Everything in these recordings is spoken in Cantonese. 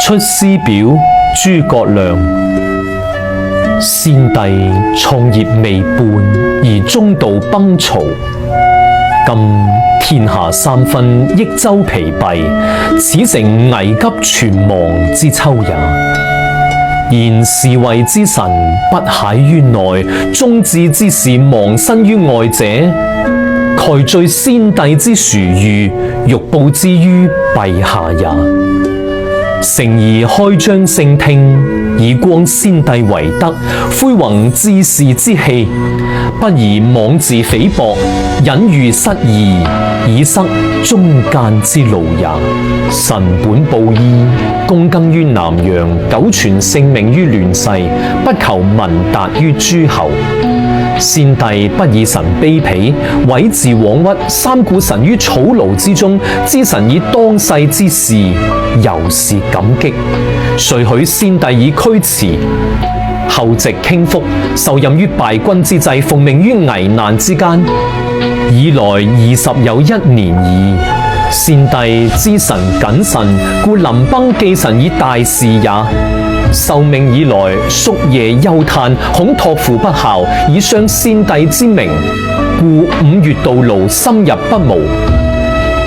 出師表諸葛亮。先帝創業未半而中道崩殂，今天下三分，益州疲敝，此誠危急存亡之秋也。然士衛之臣不懈於內，忠志之士忘身於外者，蓋追先帝之殊遇，欲報之於陛下也。誠宜開張聖聽，以光先帝遺德，恢弘志士之氣，不宜妄自菲薄，隱喻失義，以塞忠諫之路也。臣本布衣，躬耕於南陽，久傳聖命於亂世，不求聞達於諸侯。先帝不以臣卑鄙，委自枉屈，三顧臣於草廬之中，知臣以當世之事，由是感激。遂許先帝以驅馳，後值傾覆，受任於敗軍之際，奉命於危難之間，以來20有1年矣。先帝知臣謹慎，故臨崩寄臣以大事也。受命以來，宿夜憂嘆，恐託付不效，以傷先帝之名，故5月道勞，深入不毛。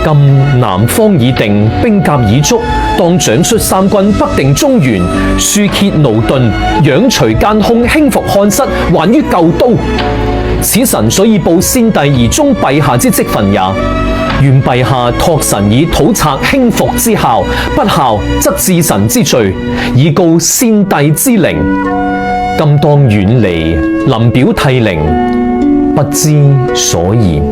今南方已定，兵甲已足，當獎率三軍，北定中原，疏揭勞頓，養除奸兇，輕復漢室，還於舊都。此臣所以報先帝而忠陛下之職分也。願陛下託臣以討賊輕復之效，不效則治臣之罪，以告先帝之靈。今當遠離，臨表涕零，不知所言。